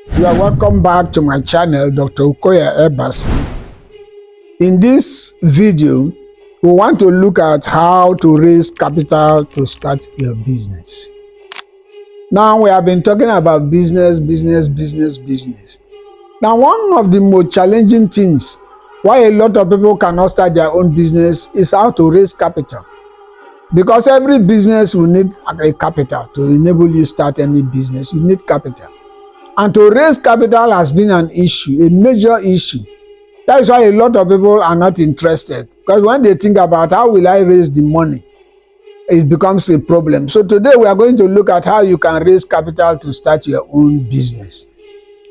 You are welcome back to my channel, Dr. Okoya Ebas. In this video, we want to look at how to raise capital to start your business. Now, we have been talking about business. Now, one of the most challenging things why a lot of people cannot start their own business is how to raise capital. Because every business will need a capital to enable you start any business. You need capital. And to raise capital has been an issue, a major issue. That is why a lot of people are not interested. Because when they think about how will I raise the money, it becomes a problem. So today we are going to look at how you can raise capital to start your own business.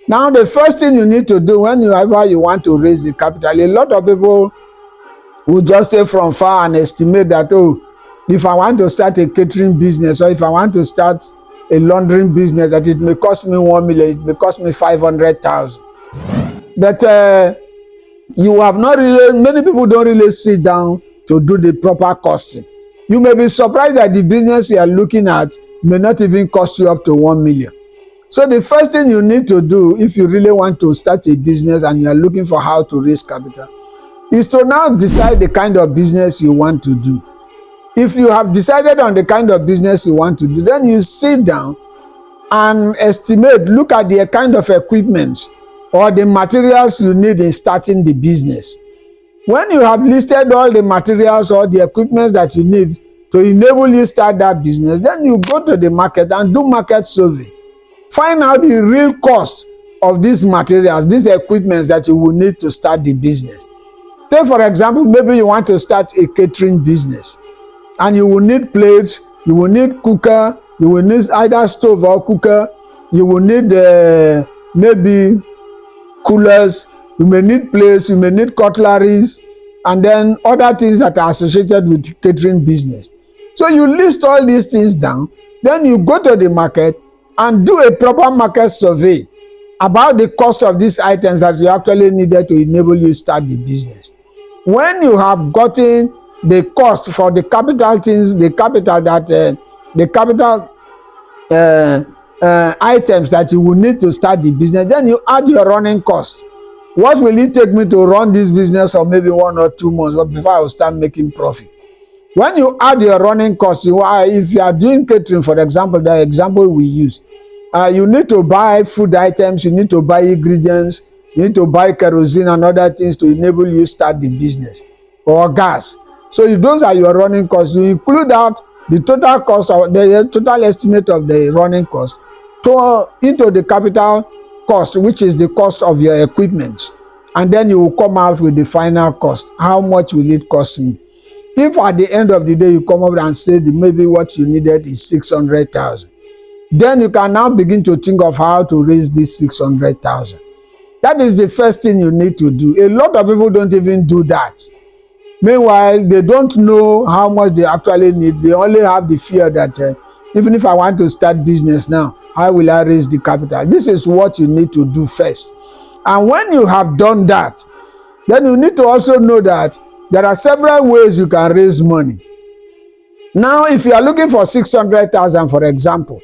Now, the first thing you need to do whenever you want to raise the capital, a lot of people will just stay from far and estimate that, oh, if I want to start a catering business or if I want to start a laundering business, that it may cost me 1 million, it may cost me 500,000. But you have not really, many people don't really sit down to do the proper costing. You may be surprised that the business you are looking at may not even cost you up to 1 million. So the first thing you need to do if you really want to start a business and you are looking for how to raise capital is to now decide the kind of business you want to do. If you have decided on the kind of business you want to do, then you sit down and estimate, look at the kind of equipment or the materials you need in starting the business. When you have listed all the materials or the equipment that you need to enable you start that business, then you go to the market and do market survey. Find out the real cost of these materials, these equipments that you will need to start the business. Take for example, maybe you want to start a catering business. And you will need plates, you will need cooker, you will need either stove or cooker, you will need maybe coolers, you may need plates, you may need cutleries, and then other things that are associated with catering business. So you list all these things down, then you go to the market and do a proper market survey about the cost of these items that you actually needed to enable you start the business. When you have gotten the cost for the capital things, the capital items that you will need to start the business, then you add your running cost. What will it take me to run this business for maybe 1 or 2 months before I will start making profit? When you add your running cost, if you are doing catering, for example, the example we use, you need to buy food items, you need to buy ingredients, you need to buy kerosene and other things to enable you start the business, or gas. So if those are your running costs, you include that the total cost of the total estimate of the running cost into the capital cost, which is the cost of your equipment, and then you will come out with the final cost. How much will it cost me? If at the end of the day you come up and say that maybe what you needed is 600,000, then you can now begin to think of how to raise this 600,000. That is the first thing you need to do. A lot of people don't even do that. Meanwhile, they don't know how much they actually need. They only have the fear that even if I want to start business now, how will I raise the capital? This is what you need to do first. And when you have done that, then you need to also know that there are several ways you can raise money. Now, if you are looking for 600,000, for example,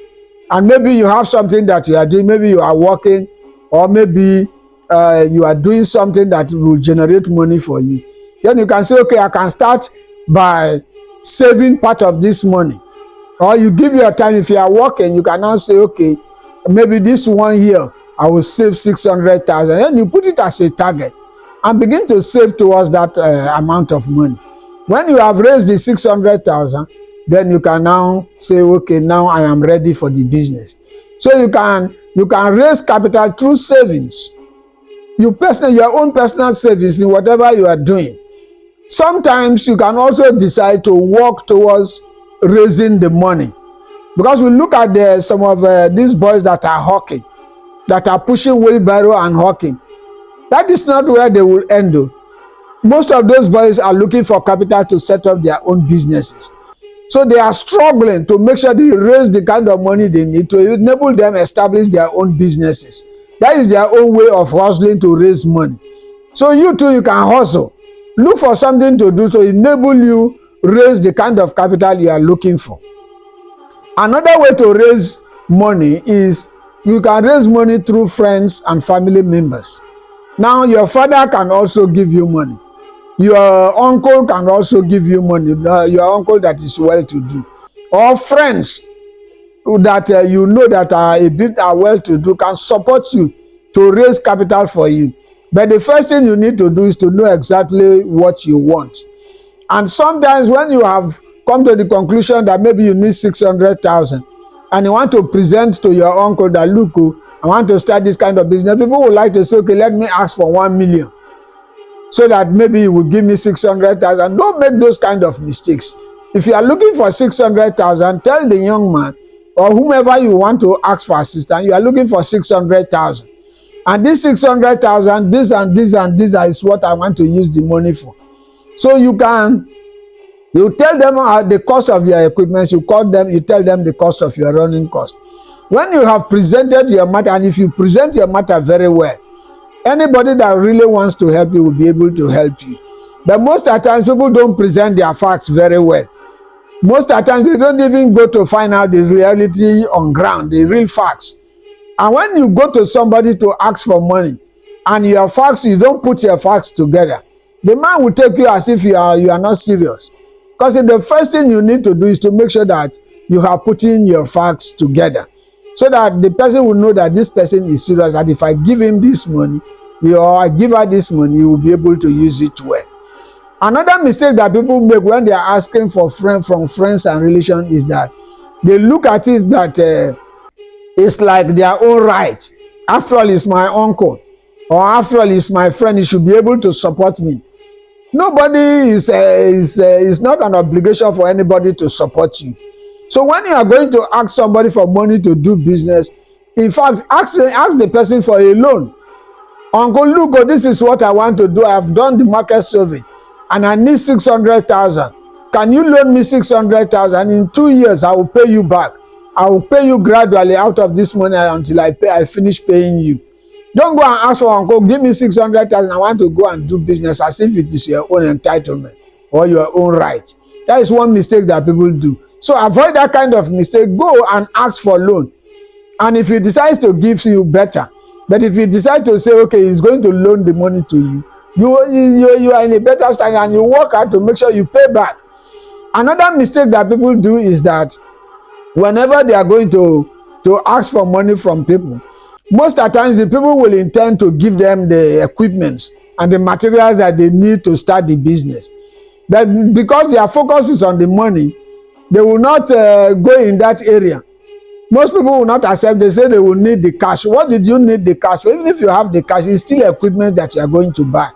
and maybe you have something that you are doing, maybe you are working, or maybe you are doing something that will generate money for you, then you can say, okay, I can start by saving part of this money. Or you give your time. If you are working, you can now say, okay, maybe this 1 year, I will save 600,000. Then you put it as a target and begin to save towards that amount of money. When you have raised the 600,000, then you can now say, okay, now I am ready for the business. So you can raise capital through savings. Your own personal savings in whatever you are doing. Sometimes you can also decide to work towards raising the money, because we look at some of these boys that are hawking, that are pushing wheelbarrow and hawking. That is not where they will end. Most of those boys are looking for capital to set up their own businesses. So they are struggling to make sure they raise the kind of money they need to enable them establish their own businesses. That is their own way of hustling to raise money. So you too, you can hustle. Look for something to do to enable you raise the kind of capital you are looking for. Another way to raise money is You can raise money through friends and family members. Now your father can also give you money. Your uncle can also give you money. Your uncle that is well to do, or friends that you know that are a bit well to do can support you to raise capital for you. But the first thing you need to do is to know exactly what you want. And sometimes when you have come to the conclusion that maybe you need 600,000 and you want to present to your uncle that, look, I want to start this kind of business, people would like to say, okay, let me ask for 1 million so that maybe you will give me 600,000. Don't make those kind of mistakes. If you are looking for 600,000, tell the young man or whomever you want to ask for assistance, you are looking for 600,000. And this 600,000, this and this and this is what I want to use the money for. So you tell them the cost of your equipment, you tell them the cost of your running cost. When you have presented your matter, and if you present your matter very well, anybody that really wants to help you will be able to help you. But most of the times, people don't present their facts very well. Most of the times, they don't even go to find out the reality on ground, the real facts. And when you go to somebody to ask for money, and your facts, you don't put your facts together, the man will take you as if you are not serious. Because the first thing you need to do is to make sure that you have put in your facts together, so that the person will know that this person is serious, and if I give him this money, or I give her this money, you will be able to use it well. Another mistake that people make when they are asking for from friends and relations is that they look at it that it's like their own right. After all, it's my uncle, or after all, it's my friend, he should be able to support me. Nobody is not an obligation for anybody to support you. So when you are going to ask somebody for money to do business, in fact, ask the person for a loan. Uncle, look, this is what I want to do. I have done the market survey and I need 600,000. Can you loan me 600,000? In 2 years, I will pay you back. I will pay you gradually out of this money until I finish paying you. Don't go and ask for uncle, give me 600,000. I want to go and do business as if it is your own entitlement or your own right. That is one mistake that people do. So avoid that kind of mistake. Go and ask for loan. And if he decides to give you, better. But if he decides to say, okay, he's going to loan the money to you, you are in a better stand and you work hard to make sure you pay back. Another mistake that people do is that whenever they are going to ask for money from people, most of the times the people will intend to give them the equipment and the materials that they need to start the business. But because their focus is on the money, they will not go in that area. Most people will not accept. They say they will need the cash. What did you need the cash for? Even if you have the cash, it's still equipment that you are going to buy.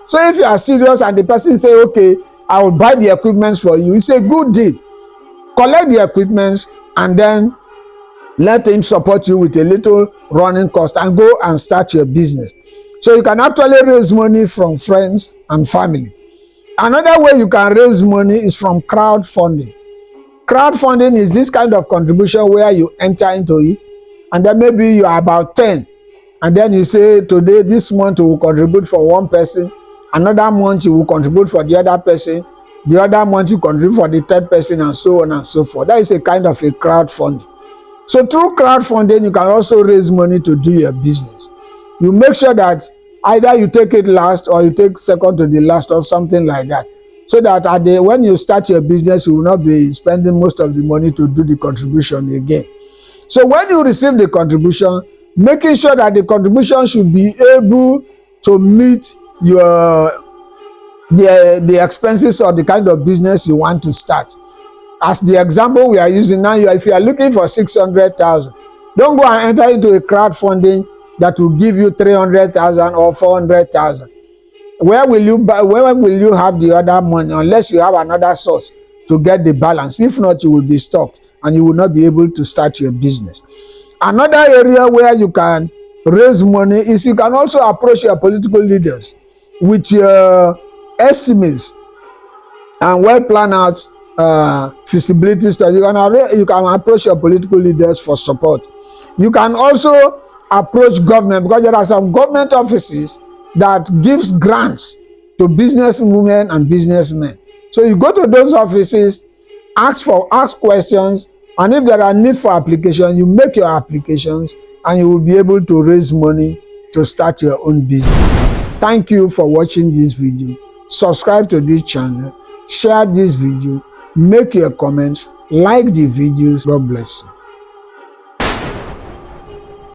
So if you are serious and the person say, okay, I will buy the equipment for you, it's a good deal. Collect the equipment and then let him support you with a little running cost and go and start your business. So you can actually raise money from friends and family. Another way you can raise money is from crowdfunding. Crowdfunding is this kind of contribution where you enter into it and then maybe you are about 10 and then you say today, this month you will contribute for one person, another month you will contribute for the other person, the other month you contribute for the third person, and so on and so forth. That is a kind of a crowdfunding. So through crowdfunding, you can also raise money to do your business. You make sure that either you take it last or you take second to the last or something like that. So that when you start your business, you will not be spending most of the money to do the contribution again. So when you receive the contribution, making sure that the contribution should be able to meet the expenses or the kind of business you want to start. As the example we are using now, if you are looking for 600,000, don't go and enter into a crowdfunding that will give you 300,000 or 400,000. Where will you have the other money unless you have another source to get the balance? If not, you will be stopped and you will not be able to start your business. Another area where you can raise money is you can also approach your political leaders with your estimates and well planned out feasibility study. You can approach your political leaders for support. You can also approach government, because there are some government offices that gives grants to business women and businessmen. So you go to those offices, ask questions, and if there are need for application, you make your applications, and you will be able to raise money to start your own business. Thank you for watching this video. Subscribe to this channel, share this video, make your comments, like the videos. God bless you.